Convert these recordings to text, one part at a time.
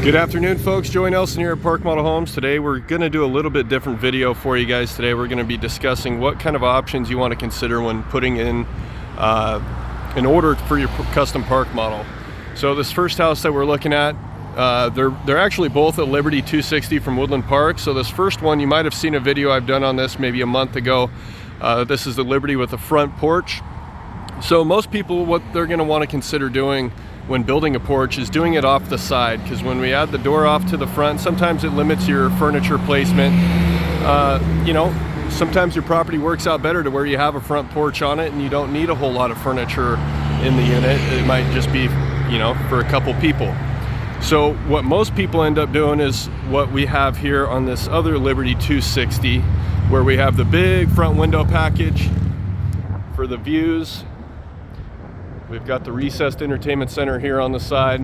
Good afternoon, folks. Joey Nelson here at Park Model Homes. Today we're going to do a little bit different video for you guys. Today we're going to be discussing what kind of options you want to consider when putting in an order for your custom park model. So this first house that we're looking at, they're actually both at Liberty 260 from Woodland Park. So this first one, you might have seen a video I've done on this maybe a month ago. This is the Liberty with the front porch. So most people, what they're going to want to consider doing when building a porch is doing it off the side, because when we add the door off to the front, sometimes it limits your furniture placement. You know, sometimes your property works out better to where you have a front porch on it and you don't need a whole lot of furniture in the unit. It might just be, you know, for a couple people. So what most people end up doing is what we have here on this other Liberty 260, where we have the big front window package for the views. We've got the recessed entertainment center here on the side.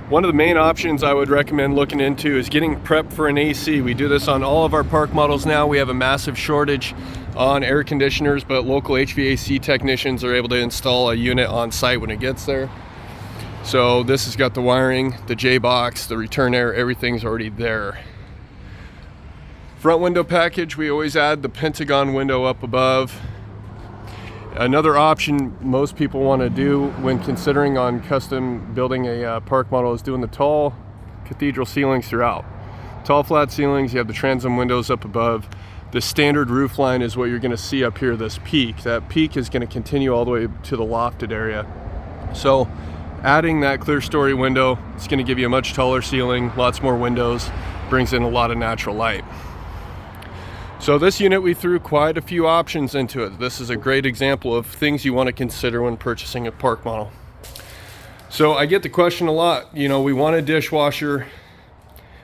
One of the main options I would recommend looking into is getting prepped for an AC. We do this on all of our park models now. We have a massive shortage on air conditioners, but local HVAC technicians are able to install a unit on site when it gets there. So this has got the wiring, the J-box, the return air, everything's already there. Front window package, we always add the pentagon window up above. Another option most people want to do when considering on custom building a park model is doing the tall cathedral ceilings throughout. Tall flat ceilings, you have the transom windows up above. The standard roof line is what you're going to see up here, this peak. That peak is going to continue all the way to the lofted area. So adding that clear story window, it's going to give you a much taller ceiling, lots more windows, brings in a lot of natural light. So this unit, we threw quite a few options into it. This is a great example of things you want to consider when purchasing a park model. So I get the question a lot, you know, we want a dishwasher.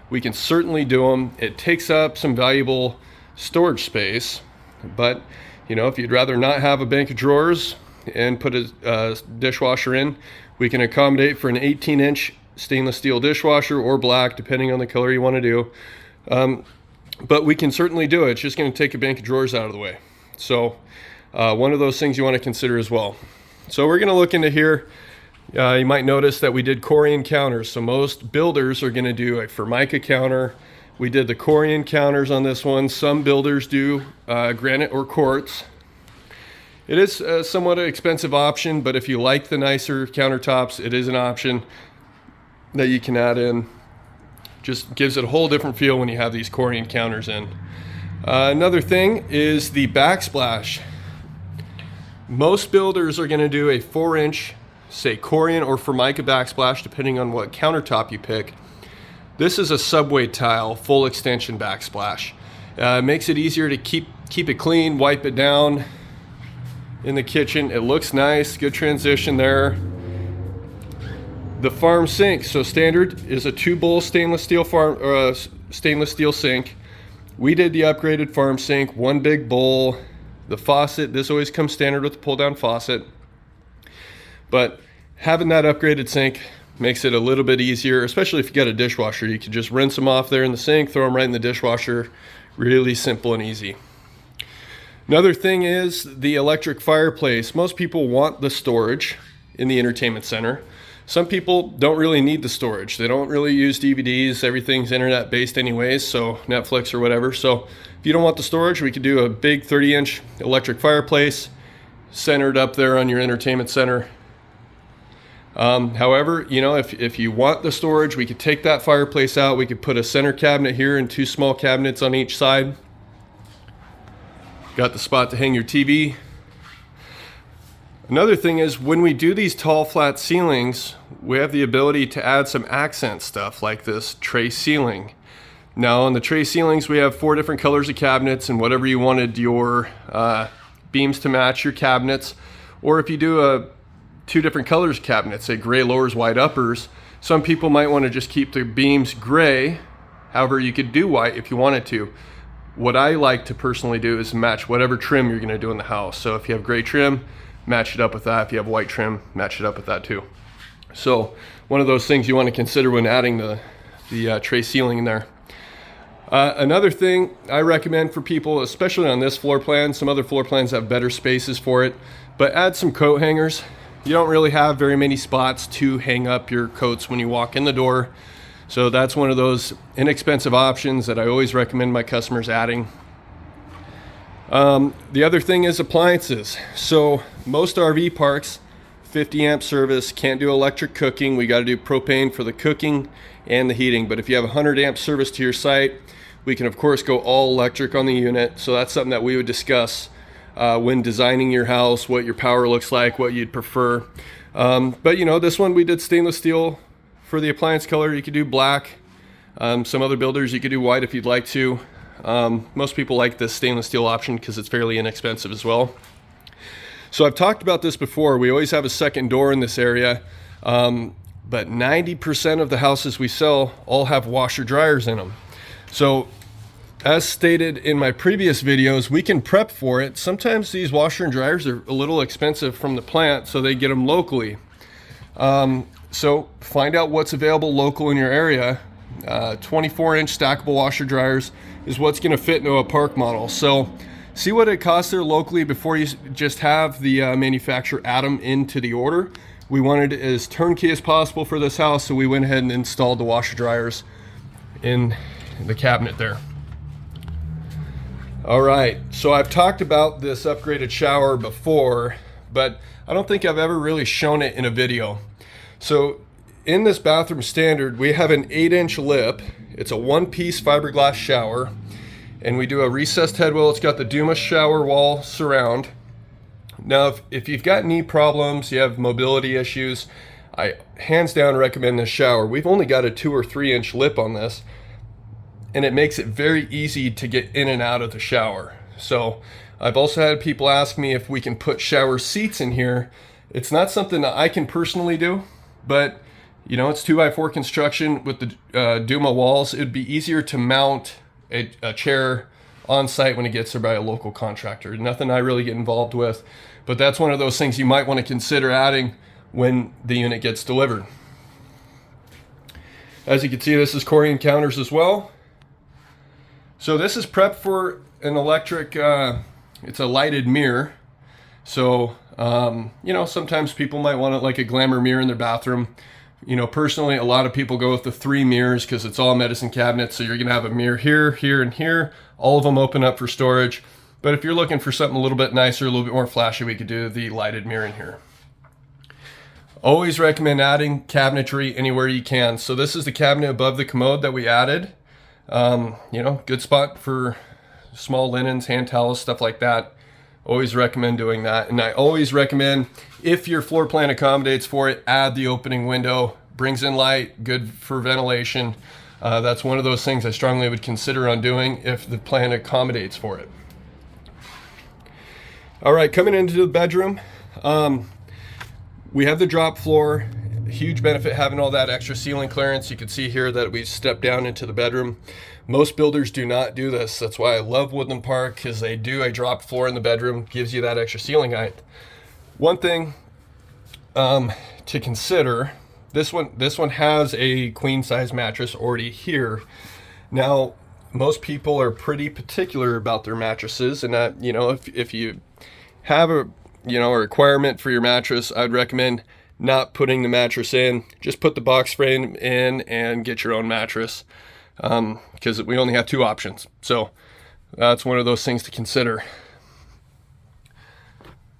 We can certainly do them. It takes up some valuable storage space, but you know, if you'd rather not have a bank of drawers and put a dishwasher in, we can accommodate for an 18-inch stainless steel dishwasher or black, depending on the color you want to do. But we can certainly do it. It's just going to take a bank of drawers out of the way. So one of those things you want to consider as well. So we're going to look into here. You might notice that we did Corian counters. So most builders are going to do a Formica counter. We did the Corian counters on this one. Some builders do granite or quartz. It is a somewhat expensive option, but if you like the nicer countertops, it is an option that you can add in. Just gives it a whole different feel when you have these Corian counters in. Another thing is the backsplash. Most builders are going to do a 4-inch, say Corian or Formica backsplash, depending on what countertop you pick. This is a subway tile full extension backsplash. It makes it easier to keep it clean, wipe it down in the kitchen. It looks nice, good transition there. The farm sink, so standard is a 2-bowl stainless steel sink. We did the upgraded farm sink, 1 big bowl. The faucet, this always comes standard with the pull-down faucet. But having that upgraded sink makes it a little bit easier, especially if you got a dishwasher. You can just rinse them off there in the sink, throw them right in the dishwasher. Really simple and easy. Another thing is the electric fireplace. Most people want the storage in the entertainment center. Some people don't really need the storage. They don't really use DVDs. Everything's internet based anyways, so Netflix or whatever. So if you don't want the storage, we could do a big 30-inch electric fireplace centered up there on your entertainment center. However, you know, if you want the storage, we could take that fireplace out. We could put a center cabinet here and 2 small cabinets on each side. Got the spot to hang your TV. Another thing is when we do these tall flat ceilings, we have the ability to add some accent stuff like this tray ceiling. Now on the tray ceilings, we have 4 different colors of cabinets and whatever you wanted your beams to match your cabinets. Or if you do 2 different colors of cabinets, say gray lowers, white uppers, some people might want to just keep their beams gray. However, you could do white if you wanted to. What I like to personally do is match whatever trim you're going to do in the house. So if you have gray trim, match it up with that. If you have white trim, match it up with that too. So one of those things you want to consider when adding the tray ceiling in there. Another thing I recommend for people, especially on this floor plan, some other floor plans have better spaces for it, but add some coat hangers. You don't really have very many spots to hang up your coats when you walk in the door. So that's one of those inexpensive options that I always recommend my customers adding. The other thing is appliances. So most RV parks, 50 amp service, can't do electric cooking. We got to do propane for the cooking and the heating. But if you have 100 amp service to your site, we can of course go all electric on the unit. So that's something that we would discuss when designing your house, what your power looks like, what you'd prefer. But you know, this one we did stainless steel for the appliance color. You could do black. Some other builders you could do white if you'd like to. Most people like this stainless steel option because it's fairly inexpensive as well. So I've talked about this before. We always have a second door in this area, but 90% of the houses we sell all have washer dryers in them. So as stated in my previous videos, we can prep for it. Sometimes these washer and dryers are a little expensive from the plant, so they get them locally. So find out what's available local in your area. 24-inch stackable washer dryers is what's going to fit into a park model. So see what it costs there locally before you just have the manufacturer add them into the order. We wanted it as turnkey as possible for this house, so we went ahead and installed the washer dryers in the cabinet there. All right, so I've talked about this upgraded shower before, but I don't think I've ever really shown it in a video. So in this bathroom standard, we have an 8-inch lip. It's a one-piece fiberglass shower, and we do a recessed headwell. It's got the Duma shower wall surround. Now, if you've got knee problems, you have mobility issues, I hands down recommend this shower. We've only got a 2 or 3-inch lip on this, and it makes it very easy to get in and out of the shower. So I've also had people ask me if we can put shower seats in here. It's not something that I can personally do, but you know, it's 2x4 construction with the Duma walls. It'd be easier to mount a chair on site when it gets there by a local contractor. Nothing I really get involved with, but that's one of those things you might want to consider adding when the unit gets delivered. As you can see, this is Corian counters as well. So this is prepped for an electric, it's a lighted mirror. So, you know, sometimes people might want it like a glamour mirror in their bathroom. You know, personally, a lot of people go with the 3 mirrors because it's all medicine cabinets. So you're going to have a mirror here, here, and here. All of them open up for storage. But if you're looking for something a little bit nicer, a little bit more flashy, we could do the lighted mirror in here. Always recommend adding cabinetry anywhere you can. So this is the cabinet above the commode that we added. You know, good spot for small linens, hand towels, stuff like that. Always recommend doing that. And I always recommend, if your floor plan accommodates for it, add the opening window. Brings in light, good for ventilation. That's one of those things I strongly would consider on doing if the plan accommodates for it. All right, coming into the bedroom, we have the drop floor. Huge benefit having all that extra ceiling clearance. You can see here that we step down into the bedroom. Most builders do not do this. That's why I love Woodland Park, because they do a drop floor in the bedroom, gives you that extra ceiling height. One thing to consider, this one has a queen size mattress already here. Now, most people are pretty particular about their mattresses, and that, you know, if you have a requirement for your mattress, I'd recommend not putting the mattress in. Just put the box frame in and get your own mattress, because we only have 2 options. So that's one of those things to consider.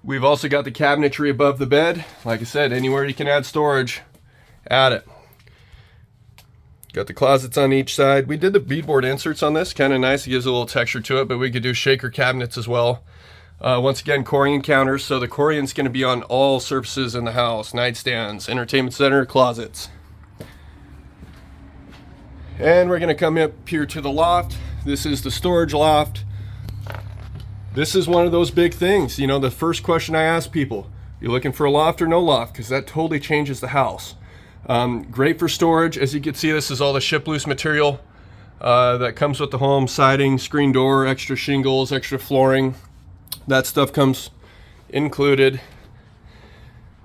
We've also got the cabinetry above the bed. Like I said, anywhere you can add storage, add it. Got the closets on each side. We did the beadboard inserts on this, kind of nice. It gives a little texture to it, but we could do shaker cabinets as well. Once again, Corian counters. So the Corian's going to be on all surfaces in the house: nightstands, entertainment center, closets. And we're going to come up here to the loft. This is the storage loft. This is one of those big things. You know, the first question I ask people, you looking for a loft or no loft? Because that totally changes the house. Great for storage. As you can see, this is all the ship loose material that comes with the home: siding, screen door, extra shingles, extra flooring. That stuff comes included.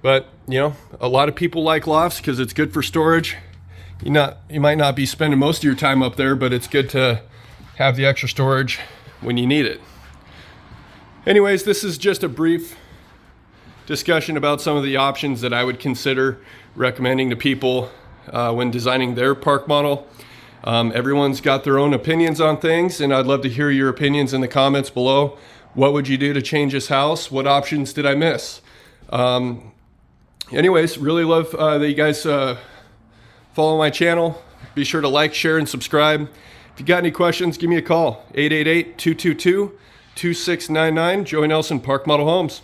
But, you know, a lot of people like lofts because it's good for storage. You might not be spending most of your time up there, but it's good to have the extra storage when you need it. Anyways, this is just a brief discussion about some of the options that I would consider recommending to people when designing their park model. Everyone's got their own opinions on things, and I'd love to hear your opinions in the comments below. What would you do to change this house? What options did I miss? Anyways, really love that you guys follow my channel. Be sure to like, share, and subscribe. If you got any questions, give me a call. 888-222-2699. Joey Nelson, Park Model Homes.